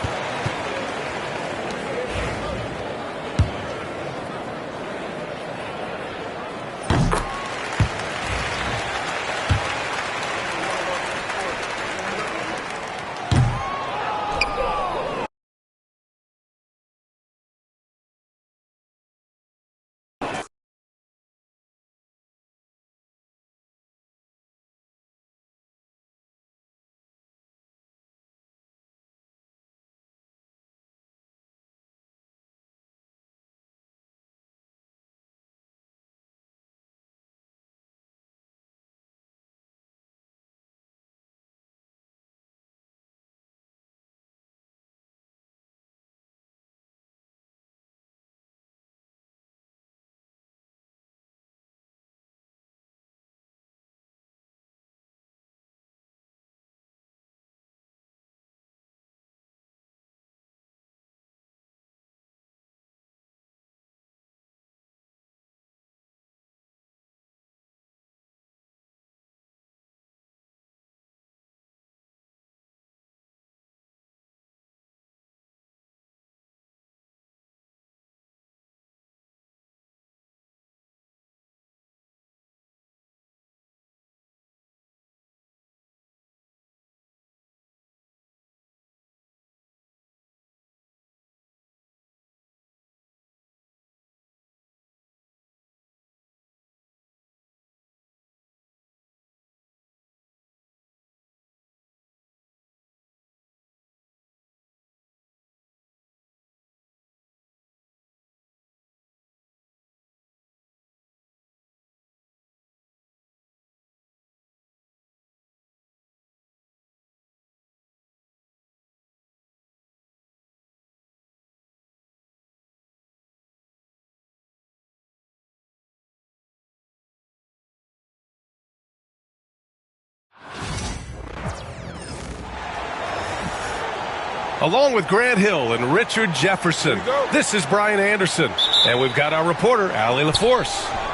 along with Grant Hill and Richard Jefferson. This is Brian Anderson, and we've got our reporter, Allie LaForce.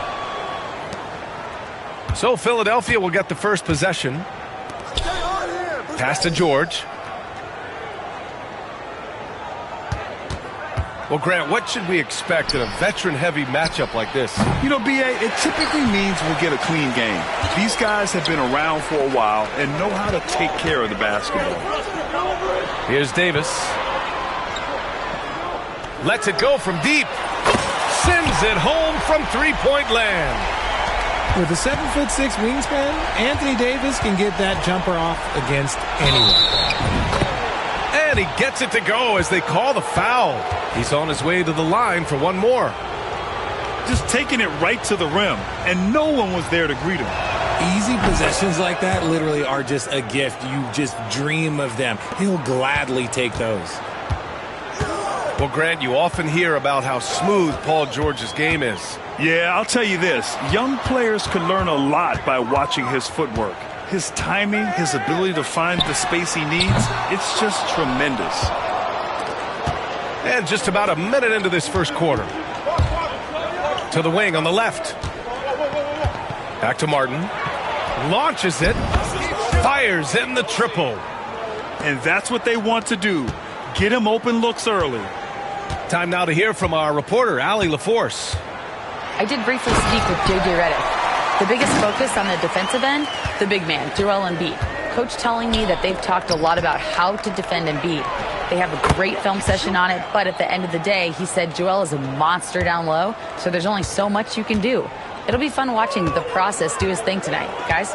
So Philadelphia will get the first possession. Pass to George. Well, Grant, what should we expect in a veteran-heavy matchup like this? You know, B.A., it typically means we'll get a clean game. These guys have been around for a while and know how to take care of the basketball. Here's Davis. Lets it go from deep. Sends it home from three-point land. With a 7'6" wingspan, Anthony Davis can get that jumper off against anyone. And he gets it to go as they call the foul. He's on his way to the line for one more. Just taking it right to the rim, and no one was there to greet him. Easy possessions like that literally are just a gift. You just dream of them. He'll gladly take those. Well, Grant, you often hear about how smooth Paul George's game is. Yeah, I'll tell you this. Young players can learn a lot by watching his footwork. His timing, his ability to find the space he needs, it's just tremendous. And just about a minute into this first quarter. To the wing on the left. Back to Martin. Launches it. Fires in the triple. And that's what they want to do. Get him open looks early. Time now to hear from our reporter, Allie LaForce. I did briefly speak with J.J. Redick. The biggest focus on the defensive end, the big man, Joel Embiid. Coach telling me that they've talked a lot about how to defend Embiid. They have a great film session on it, but at the end of the day, he said Joel is a monster down low, so there's only so much you can do. It'll be fun watching the process do his thing tonight, guys.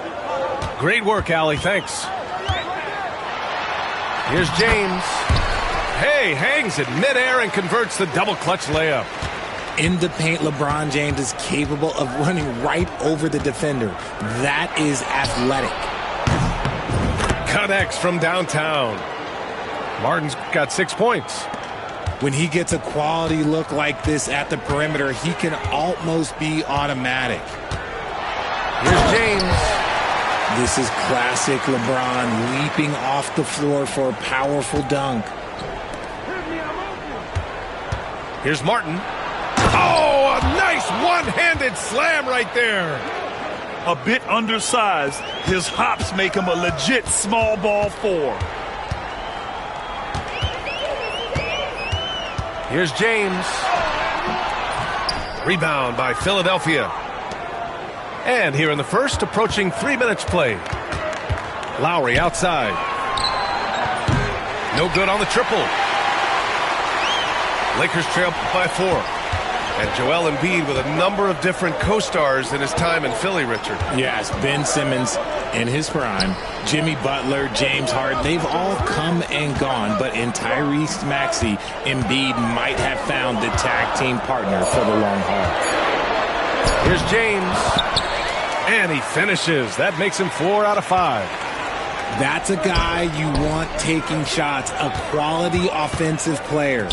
Great work, Allie. Thanks. Here's James. Hey, hangs it midair and converts the double clutch layup. In the paint, LeBron James is capable of running right over the defender. That is athletic. Connects from downtown. Martin's got 6 points. When he gets a quality look like this at the perimeter, he can almost be automatic. Here's James. This is classic LeBron leaping off the floor for a powerful dunk. Here's Martin. Oh, a nice one-handed slam right there. A bit undersized, his hops make him a legit small ball four. Here's James. Rebound by Philadelphia. And here in the first, approaching 3 minutes played. Lowry outside. No good on the triple. Lakers trail by 4. And Joel Embiid with a number of different co-stars in his time in Philly, Richard. Yes, Ben Simmons in his prime, Jimmy Butler, James Harden, they've all come and gone. But in Tyrese Maxey, Embiid might have found the tag team partner for the long haul. Here's James. And he finishes. That makes him 4 out of 5. That's a guy you want taking shots, a quality offensive player.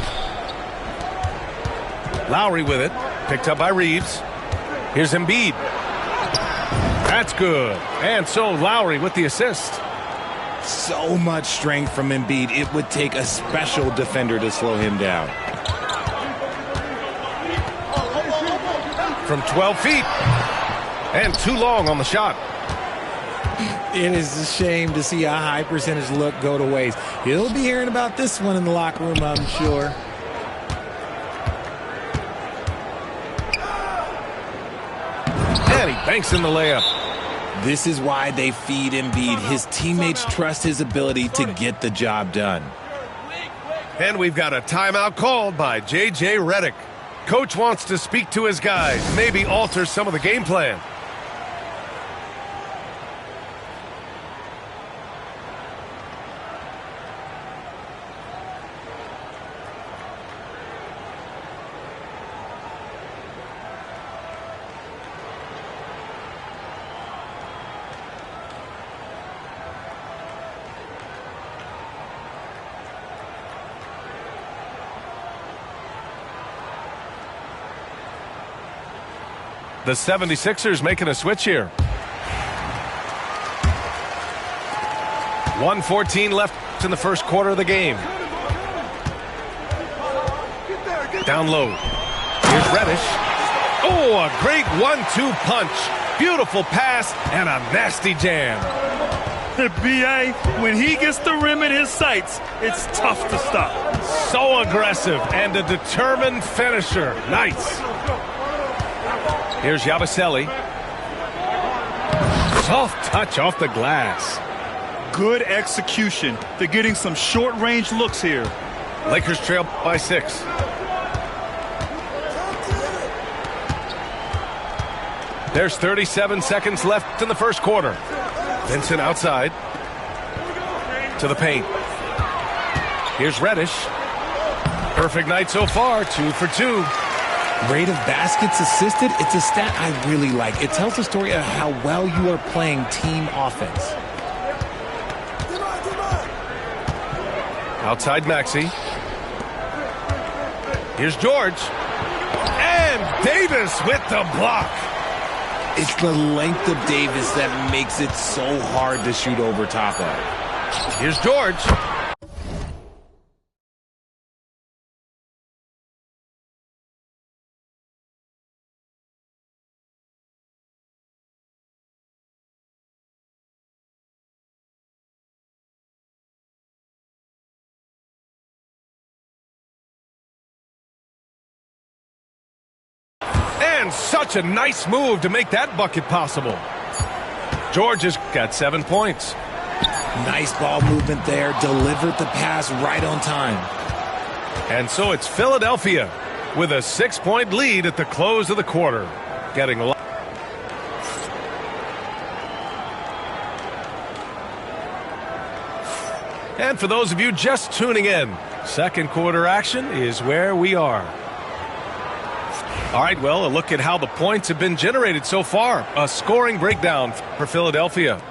Lowry with it. Picked up by Reeves. Here's Embiid. That's good. And so Lowry with the assist. So much strength from Embiid. It would take a special defender to slow him down. From 12 feet. And too long on the shot. It is a shame to see a high percentage look go to waste. He'll be hearing about this one in the locker room, I'm sure. And he banks in the layup. This is why they feed Embiid. His teammates trust his ability to get the job done. And we've got a timeout called by J.J. Redick. Coach wants to speak to his guys, maybe alter some of the game plan. The 76ers making a switch here. 1:14 left in the first quarter of the game. Down low. Here's Reddish. Oh, a great 1-2 punch. Beautiful pass and a nasty jam. B.A., when he gets the rim in his sights, it's tough to stop. So aggressive and a determined finisher. Nice. Here's Yabusele. Soft touch off the glass. Good execution. They're getting some short-range looks here. Lakers trail by 6. There's 37 seconds left in the first quarter. Vincent outside to the paint. Here's Reddish. Perfect night so far, 2 for 2. Rate of baskets assisted, it's a stat I really like. It tells the story of how well you are playing team offense. Outside Maxey. Here's George. And Davis with the block. It's the length of Davis that makes it so hard to shoot over top of. Here's George. And such a nice move to make that bucket possible. George has got 7 points. Nice ball movement there. Delivered the pass right on time. And so it's Philadelphia with a 6-point lead at the close of the quarter. Getting a lot. And for those of you just tuning in, second quarter action is where we are. All right, well, a look at how the points have been generated so far. A scoring breakdown for Philadelphia.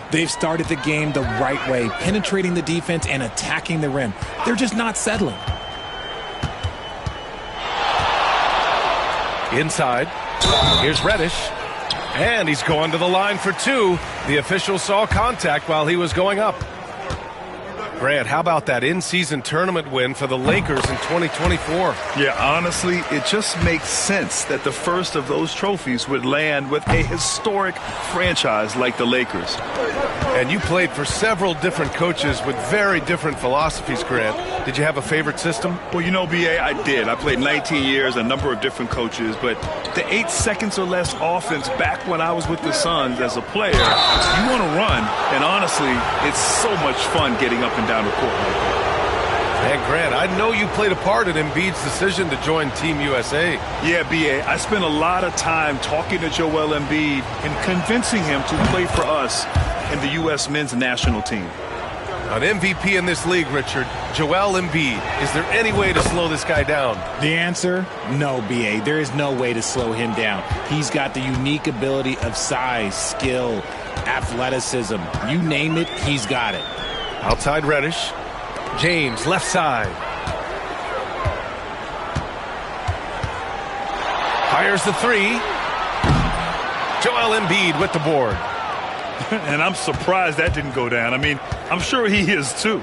They've started the game the right way, penetrating the defense and attacking the rim. They're just not settling. Inside. Here's Reddish. And he's going to the line for 2. The official saw contact while he was going up. Grant, how about that in-season tournament win for the Lakers in 2024? Yeah, honestly, it just makes sense that the first of those trophies would land with a historic franchise like the Lakers. And you played for several different coaches with very different philosophies, Grant. Did you have a favorite system? Well, you know, B.A., I did. I played 19 years, a number of different coaches, but the 8 seconds or less offense back when I was with the Suns as a player, you want to run, and honestly, it's so much fun getting up and down the court. And Grant, I know you played a part in Embiid's decision to join Team USA. Yeah, B.A., I spent a lot of time talking to Joel Embiid and convincing him to play for us in the U.S. men's national team. An MVP in this league, Richard, Joel Embiid. Is there any way to slow this guy down? The answer, no, B.A. There is no way to slow him down. He's got the unique ability of size, skill, athleticism. You name it, he's got it. Outside Reddish. James, left side. Fires the 3. Joel Embiid with the board. And I'm surprised that didn't go down. I mean, I'm sure he is too.